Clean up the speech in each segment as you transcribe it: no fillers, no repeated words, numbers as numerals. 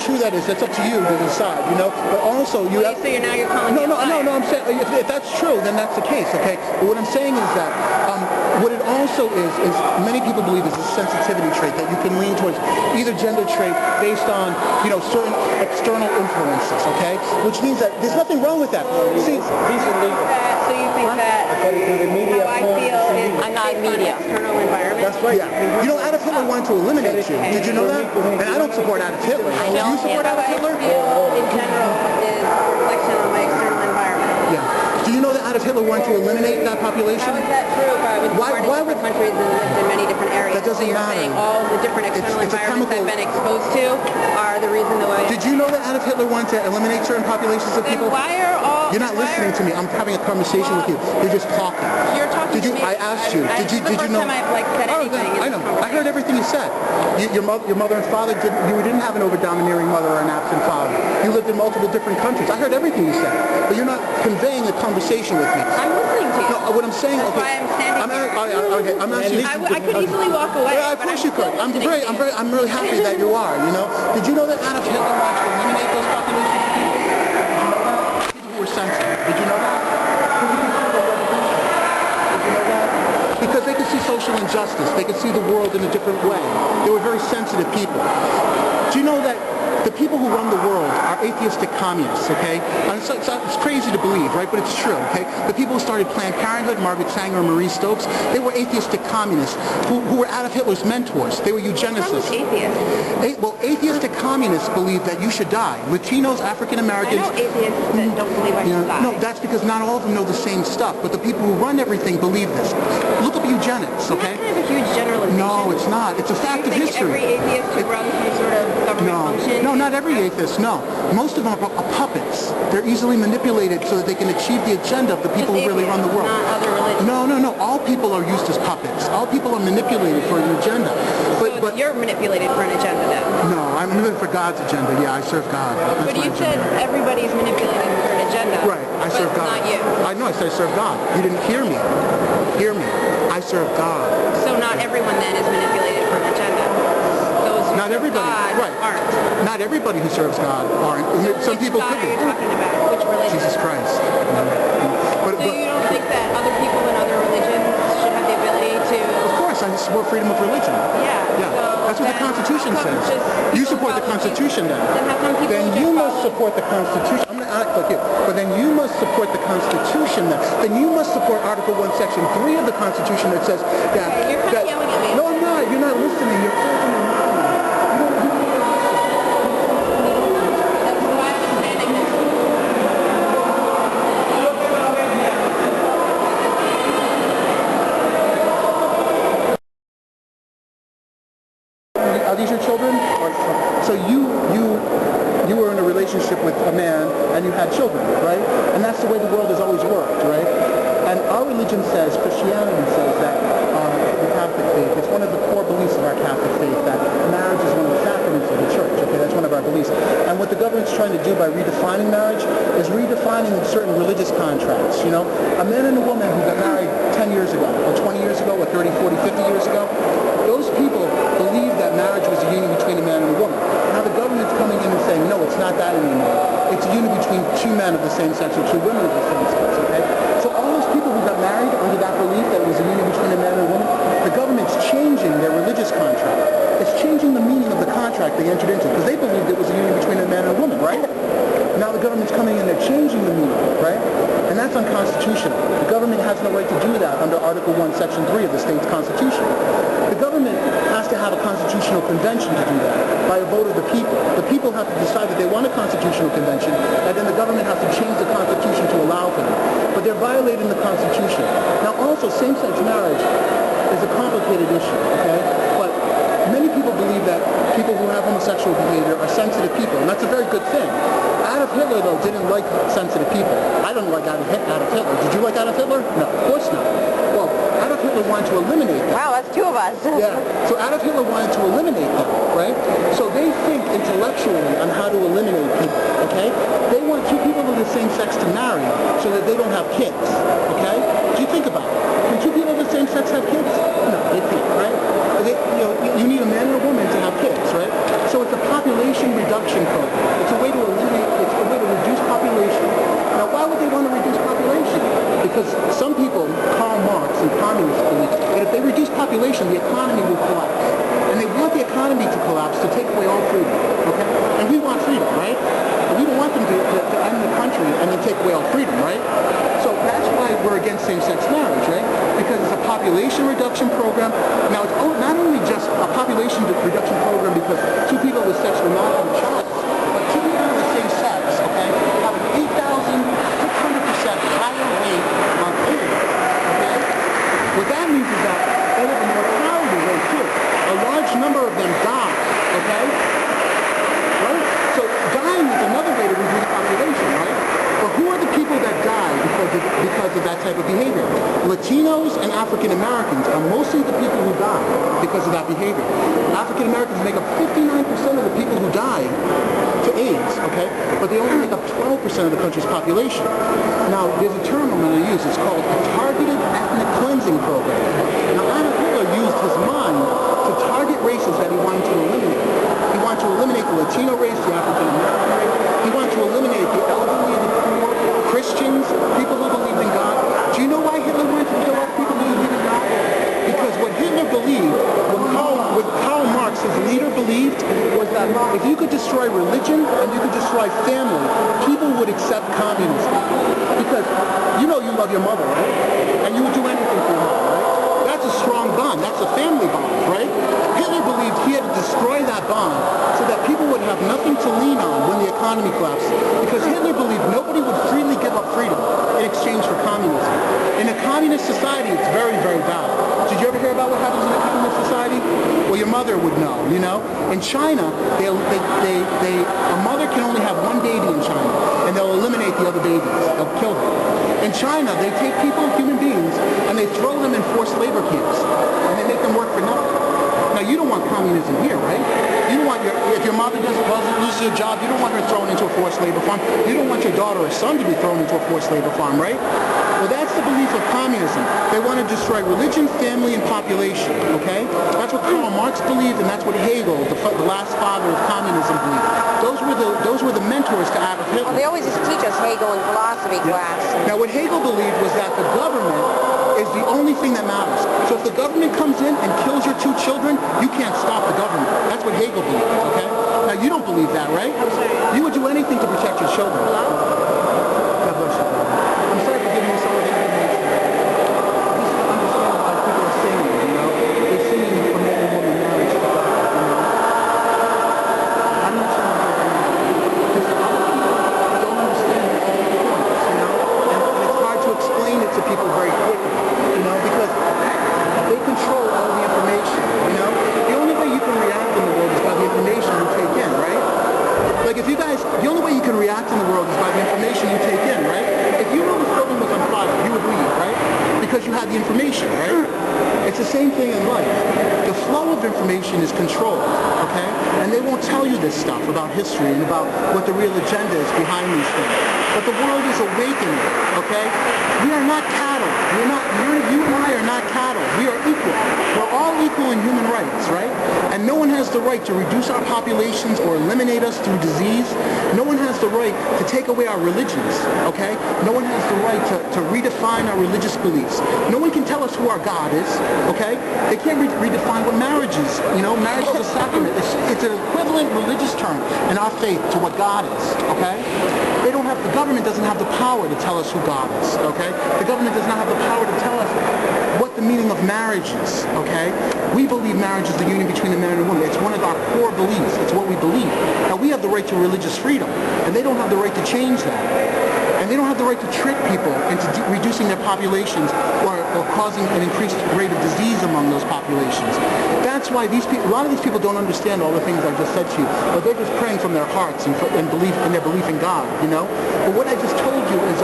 true that is, that's up to you to decide, you know. But also, you have... So now you're calling No, I'm saying, if that's true, then that's the case, okay? But what I'm saying is that, what it also is many people believe is a sensitivity trait that you can lean towards either gender trait based on, you know, certain external influences, okay? Which means that there's nothing wrong with that. See, so you think that according to the media, how I feel is I'm not media. external environment? that's right. yeah. You know, Adolf Hitler wanted to eliminate you. Did you know that? And I don't support Adolf Hitler. I Do know you support him. Adolf Hitler? How I feel in general is a reflection on my external environment. Yeah. Do you know that Adolf Hitler wanted to eliminate that population? How is that true? If I was born in different countries and lived in many different areas. That doesn't so you're matter. saying all the different external It's a environments chemical- I've been exposed to are the reason why. Did you know that Adolf Hitler wanted to eliminate certain populations of Then people? why are all? You're not listening to me. I'm having a conversation with you. You're just talking. You're talking Did you? to me. I asked you. Did you? This is the Did you know? first time I've like said Oh, anything. I know. I heard everything you said. Your mother and father didn't have an overdomineering mother or an absent father. You lived in multiple different countries. I heard everything you said, but you're not conveying a conversation with me. I'm listening to you. No, what I'm saying. That's Okay. why I'm standing here. Okay. I'm asking you. I could easily walk away. Yeah, of but course I'm you could. still I'm really happy that you are. You know. Did you know that Adolf Hitler wanted to eliminate those populations of people? Did you know that? People who were sensitive. Did you know that? Because they could see social injustice. They could see the world in a different way. They were very sensitive people. Do you know that the people who run the world are atheistic communists, okay? And it's crazy to believe, right? But it's true, okay? The people who started Planned Parenthood, Margaret Sanger and Marie Stopes, they were atheistic communists who were Adolf Hitler's mentors. They were eugenicists. atheist. Well, atheistic communists believe that you should die. Latinos, African Americans... I know atheists that don't believe I should die. No, that's because not all of them know the same stuff, but the people who run everything believe this. Look up eugenics, okay? That's kind of a huge generalization. No, it's not. It's a fact of history. Every atheist who runs some sort of government function? No, not every atheist, no. Most of them are puppets. They're easily manipulated so that they can achieve the agenda of the people who really run the world. Not other religions. No. All people are used as puppets. All people are manipulated for an agenda. But you're manipulated for an agenda then? No, I'm living for God's agenda. Yeah, I serve God. That's But my you said agenda. everybody's manipulated for an agenda. Right, I serve but God. not you. I know, I said I serve God. You didn't hear me. Hear me. I serve God. So not everyone then is manipulated for an agenda. Those who Not serve everybody, God right. aren't. Not everybody who serves God aren't. Some people God could are be. you talking about? Which religion? Jesus Christ. So you don't think that other people in other religions should have the ability to... Of course, I support freedom of religion. Yeah. Yeah, that's what the Constitution says. You support the Constitution then. Then how come people Then just you must follow- support the Constitution. I'm going to act like you. But then you must support the Constitution then. Then you must support Article 1, Section 3 of the Constitution that says that... Okay, you're kind of yelling at me. No, I'm not. You're not listening. You're holding your mouth. That's why I'm standing there. Are these your children? So you were in a relationship with a man and you had children, right? And that's the way the world has always worked, right? And our religion says, Christianity says that the Catholic faith, it's one of the core beliefs of our Catholic faith that marriage is one of the sacraments of the church, okay? That's one of our beliefs. And what the government's trying to do by redefining marriage is redefining certain religious contracts, you know? A man and a woman who got married 10 years ago, or 20 years ago, or 30, 40, 50 years ago, those people believed that marriage was a union between a man and a woman. Now the government's coming in and saying, no, it's not that anymore. It's a union between two men of the same sex or two women of the same sex, okay? So all those people who got married under that belief that it was a union between a man and a woman, the government's changing their religious contract. It's changing the meaning of the contract they entered into because they believed it was a union between a man and a woman, right? Now the government's coming in, they're changing the meaning, right? And that's unconstitutional. The government has no right to do that under Article 1, Section 3 of the state's constitution. The government has to have a constitutional convention to do that by a vote of the people. The people have to decide that they want a constitutional convention, and then the government has to change the constitution to allow for them. But they're violating the constitution. Now also, same-sex marriage is a complicated issue, okay? But many people believe that people who have homosexual behavior are sensitive people, and that's a very good thing. Adolf Hitler, though, didn't like sensitive people. I don't like Adolf Hitler. Did you like Adolf Hitler? No, of course not. Well, Adolf Hitler wanted to eliminate that. Wow, that's two of us. Yeah, so Adolf Hitler wanted to eliminate that, right? So they think intellectually on how to eliminate people, okay? They want two people of the same sex to marry so that they don't have kids, okay? Do you think about it? Can two people of the same sex have kids? No, they can't, right? You need a man and a woman to have kids, right? So it's a population reduction program. population, the economy will collapse. And they want the economy to collapse to take away all freedom, okay? And we want freedom, right? But we don't want them to end the country and then take away all freedom, right? So that's why we're against same-sex marriage, right? Because it's a population reduction program. Now, it's not only just a population reduction program because two people with sex will not have a child, but two people with the same sex, okay, have an 8,600% higher rate on AIDS, okay? What that means is that they have a mortality rate too. A large number of them die, okay? Right? So dying is another way to reduce population, right? But who are the people that die because of that type of behavior? Latinos and African Americans are mostly the people who die because of that behavior. African Americans make up 59% of the people who die to AIDS, okay? But they only make up 12% of the country's population. Now, there's a term I'm going to use. It's called a targeted ethnic cleansing program. Now, Adolf Hitler used his mind to target races that he wanted to eliminate. He wanted to eliminate the Latino race, the African American race. He wanted to eliminate the elderly, the poor, Christians, people who believed in God. Do you know why Hitler wanted to kill off people who believed in God? Because what Hitler believed, what Karl Marx, his leader, believed was that if you could destroy religion and you could destroy family, people would accept communism. Because you know you love your mother, right? And you would do anything for your mother, right? That's a strong bond. That's a family bond, right? Hitler believed he had to destroy that bond so that people would have nothing to lean on when the economy collapsed. Because Hitler believed nobody would freely give up freedom in exchange for communism. In a communist society, it's very, very bad. Did you ever hear about what happens in a communist society? Well, your mother would know, you know? In China, a mother can only have one baby in China, and they'll eliminate the other babies. They'll kill them. In China, they take people, human beings, and they throw them in forced labor camps, and they make them work for nothing. Now, you don't want communism here, right? You don't want if your mother loses her job, you don't want her thrown into a forced labor farm. You don't want your daughter or son to be thrown into a forced labor farm, right? Well, that's the belief of communism. They want to destroy religion, family, and population, okay? That's what Karl Marx believed, and that's what Hegel, the last father of communism, believed. Those were the mentors to Adolf Hitler. Well, they always used to teach us Hegel in philosophy class. Now, what Hegel believed was that the government is the only thing that matters. So if the government comes in and kills your two children, you can't stop the government. That's what Hegel believed, okay? Now, you don't believe that, right? You would do anything to protect your children. God bless you. I'm sorry for giving you some of the information. Just understand why people are singing, you know? They're singing for man and woman marriage to God, you know? I'm not trying to get anything. Because a lot of people don't understand all the points, you know? And it's hard to explain it to people very quickly, you know? Because they control all the information, you know? The only way you can react in the world is by the information you take in, right? Like if you guys, the only way you can react in the world is by the information you take in, right? If you know this building was on fire, you would leave, right? Because you had the information, right? It's the same thing in life. The flow of information is controlled, okay? And they won't tell you this stuff about history and about what the real agenda is behind these things. But the world is awakening, okay? We are not cattle. You and I are not cattle. We are equal. We're all equal in human rights, right? And no one has the right to reduce our populations or eliminate us through disease. No one has the right to take away our religions, okay? No one has the right to redefine our religious beliefs. No one can tell us who our God is, okay? They can't redefine what marriage is. You know, marriage is a sacrament. It's an equivalent religious term in our faith to what God is, okay? The government doesn't have the power to tell us who God is, okay? The government does not have the power to tell us what the meaning of marriage is, okay? We believe marriage is the union between a man and a woman. It's one of our core beliefs. It's what we believe. Now, we have the right to religious freedom, and they don't have the right to change that. And they don't have the right to trick people into reducing their populations or causing an increased rate of disease among those populations. That's why a lot of these people don't understand all the things I just said to you, but they're just praying from their hearts and their belief in God, you know? But what I just told you is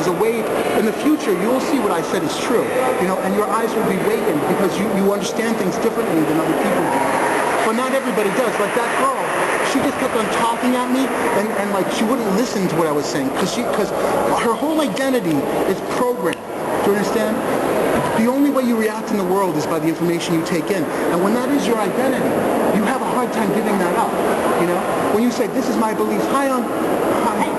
a way, in the future, you'll see what I said is true, you know, and your eyes will be awakened because you understand things differently than other people do. But not everybody does. Like that girl, she just kept on talking at me, and like she wouldn't listen to what I was saying because her whole identity is programmed. Do you understand? The only way you react in the world is by the information you take in. And when that is your identity, you have a hard time giving that up. You know? When you say, this is my belief, I'm okay.